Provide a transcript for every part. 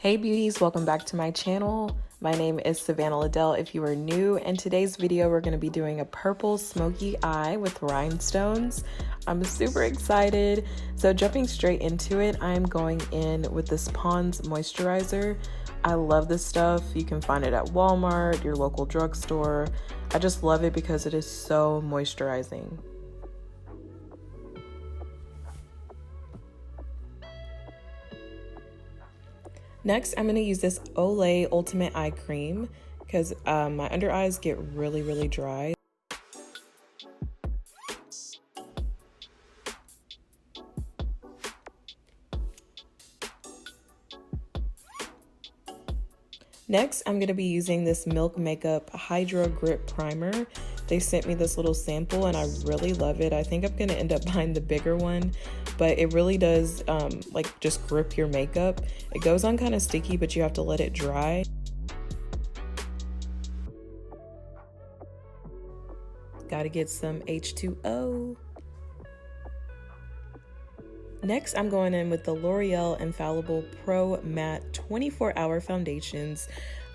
Hey beauties, welcome back to my channel. My name is Savannah Liddell if you are new. In today's video, we're going to be doing a purple smoky eye with rhinestones. I'm super excited. So jumping straight into it, I'm going in with this Pond's moisturizer. I love this stuff. You can find it at Walmart, your local drugstore. I just love it because it is so moisturizing. Next, I'm going to use this Olay Ultimate Eye Cream because my under eyes get really dry. Next, I'm going to be using this Milk Makeup Hydro Grip Primer. They sent me this little sample and I really love it. I think I'm going to end up buying the bigger one, but it really does like just grip your makeup. It goes on kind of sticky, but you have to let it dry. Gotta get some H2O. Next, I'm going in with the L'Oreal Infallible Pro Matte 24-Hour Foundations.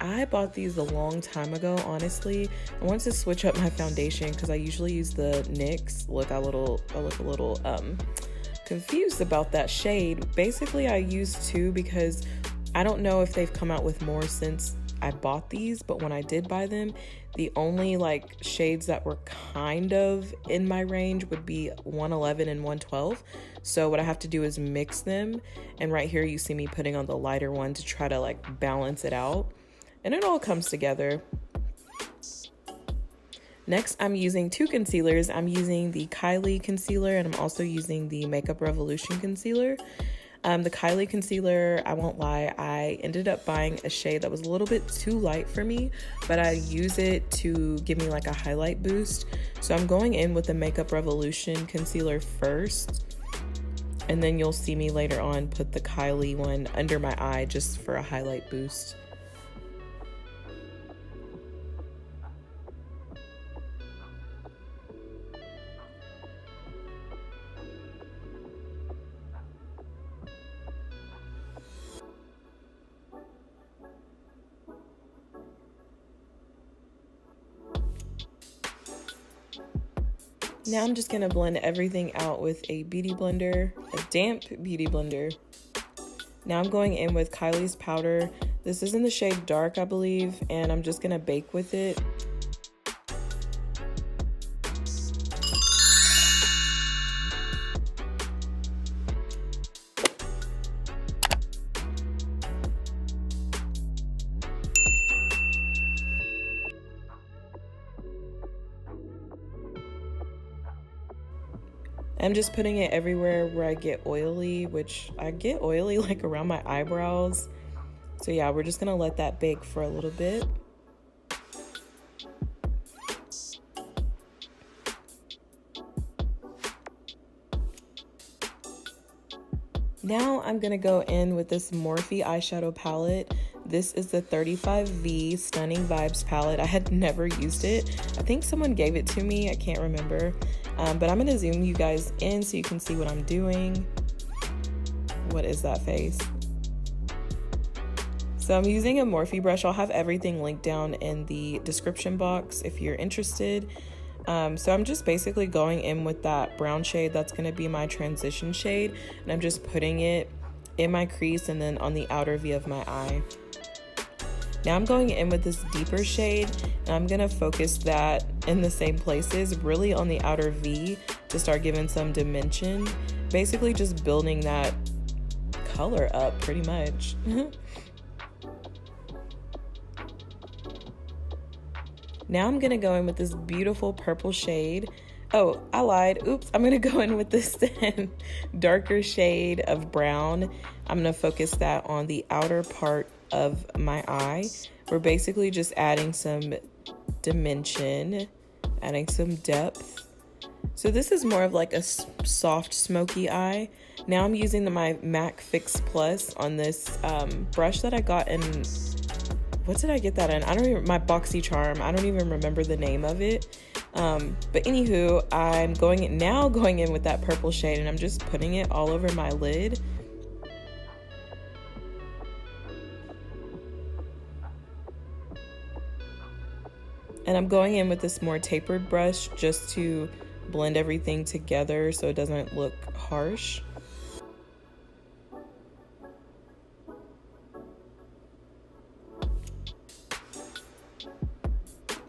I bought these a long time ago, honestly. I wanted to switch up my foundation because I usually use the NYX. Look, I look a little confused about that shade. Basically, I used two because I don't know if they've come out with more since I bought these, but when I did buy them, the only like shades that were kind of in my range would be 111 and 112. So what I have to do is mix them, and right here you see me putting on the lighter one to try to like balance it out, and it all comes together. Next, I'm using two concealers. I'm using the Kylie concealer and I'm also using the Makeup Revolution concealer. The Kylie concealer, I won't lie, I ended up buying a shade that was a little bit too light for me, but I use it to give me like a highlight boost. So I'm going in with the Makeup Revolution concealer first, and then you'll see me later on put the Kylie one under my eye just for a highlight boost. Now I'm just gonna blend everything out with a beauty blender, a damp beauty blender. Now I'm going in with Kylie's powder. This is in the shade Dark, I believe, and I'm just gonna bake with it. I'm just putting it everywhere where I get oily, which I get oily like around my eyebrows. So yeah, we're just gonna let that bake for a little bit. Now I'm gonna go in with this Morphe eyeshadow palette. This is the 35V Stunning Vibes palette. I had never used it. I think someone gave it to me, I can't remember. But I'm gonna zoom you guys in so you can see what I'm doing. What is that face? So I'm using a Morphe brush. I'll have everything linked down in the description box if you're interested. So I'm just basically going in with that brown shade that's gonna be my transition shade, and I'm just putting it in my crease and then on the outer V of my eye. Now I'm going in with this deeper shade, and I'm gonna focus that in the same places, really on the outer V to start giving some dimension. Basically just building that color up pretty much. Now I'm gonna go in with this beautiful purple shade. Oh, I lied. Oops, I'm gonna go in with this darker shade of brown. I'm gonna focus that on the outer part of my eye. We're basically just adding some dimension, adding some depth. So this is more of like a soft smoky eye. Now I'm using my MAC Fix Plus on this brush that I got in, what did I get that in? I don't even, my Boxy Charm. I don't even remember the name of it. But anywho, I'm going in with that purple shade, and I'm just putting it all over my lid. And I'm going in with this more tapered brush just to blend everything together so it doesn't look harsh.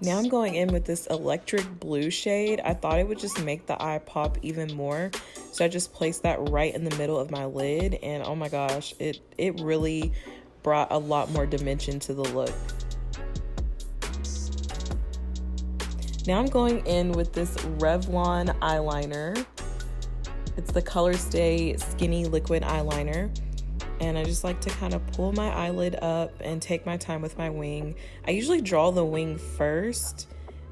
Now I'm going in with this electric blue shade. I thought it would just make the eye pop even more. So I just placed that right in the middle of my lid, and oh my gosh, it really brought a lot more dimension to the look. Now I'm going in with this Revlon eyeliner. It's the Colorstay Skinny Liquid Eyeliner. And I just like to kind of pull my eyelid up and take my time with my wing. I usually draw the wing first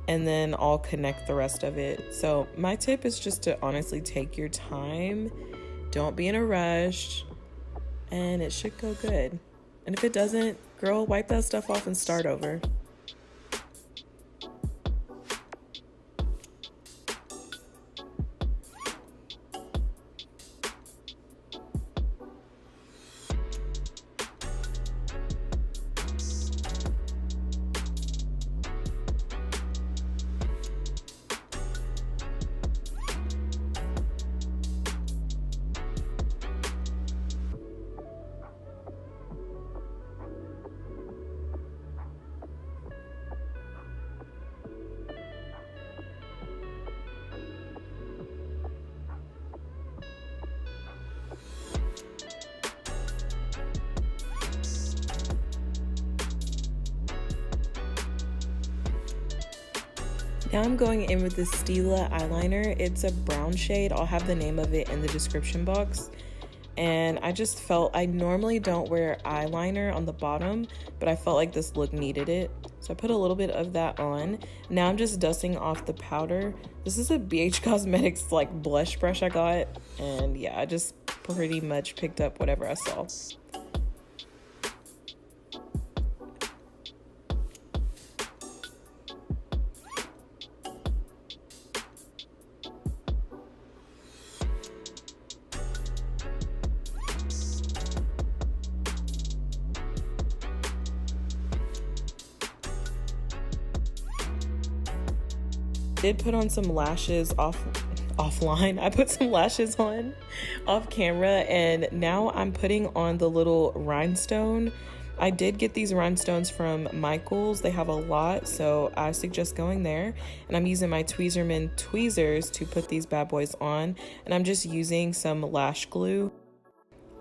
and then I'll connect the rest of it. So my tip is just to honestly take your time. Don't be in a rush and it should go good. And if it doesn't, girl, wipe that stuff off and start over. Now I'm going in with the Stilla eyeliner. It's a brown shade. I'll have the name of it in the description box. And I just felt, I normally don't wear eyeliner on the bottom, but I felt like this look needed it. So I put a little bit of that on. Now I'm just dusting off the powder. This is a BH Cosmetics like blush brush I got. And yeah, I just pretty much picked up whatever I saw. Did put on some lashes offline. I put some lashes on off camera, and now I'm putting on the little rhinestone. I did get these rhinestones from Michaels. They have a lot, so I suggest going there. And I'm using my Tweezerman tweezers to put these bad boys on, and I'm just using some lash glue.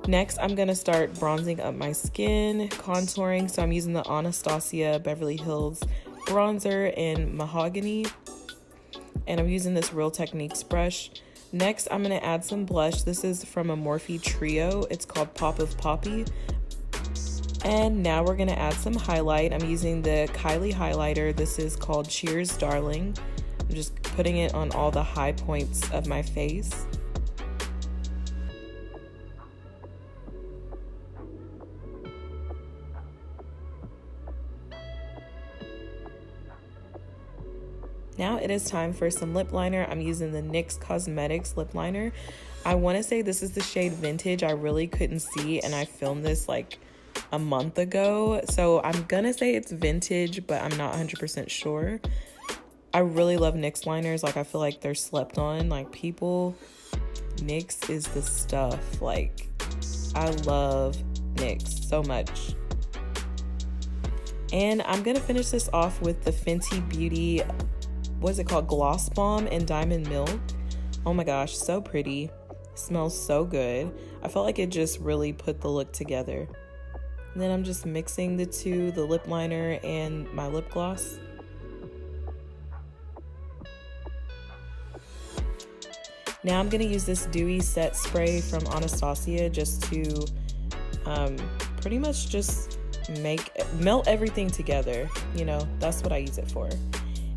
Next, I'm gonna start bronzing up my skin, contouring. So I'm using the Anastasia Beverly Hills bronzer in Mahogany. And I'm using this Real Techniques brush. Next, I'm gonna add some blush. This is from a Morphe trio. It's called Pop of Poppy. And now we're gonna add some highlight. I'm using the Kylie highlighter. This is called Cheers Darling. I'm just putting it on all the high points of my face. Now it is time for some lip liner. I'm using the NYX Cosmetics lip liner. I want to say this is the shade Vintage. I really couldn't see, and I filmed this like a month ago. So I'm gonna say it's Vintage, but I'm not 100% sure. I really love NYX liners. Like, I feel like they're slept on. Like, people, NYX is the stuff. Like, I love NYX so much. And I'm gonna finish this off with the Fenty Beauty, what is it called? Gloss Bomb in Diamond Milk. Oh my gosh, so pretty. Smells so good. I felt like it just really put the look together. And then I'm just mixing the two, the lip liner and my lip gloss. Now I'm gonna use this Dewy Set Spray from Anastasia just to pretty much just melt everything together. You know, that's what I use it for.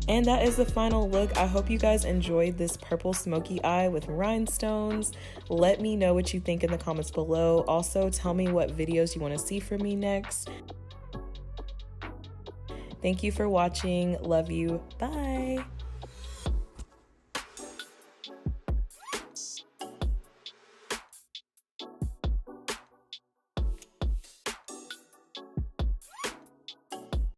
And that is the final look. I hope you guys enjoyed this purple smoky eye with rhinestones. Let me know what you think in the comments below. Also, tell me what videos you want to see from me next. Thank you for watching. Love you. Bye.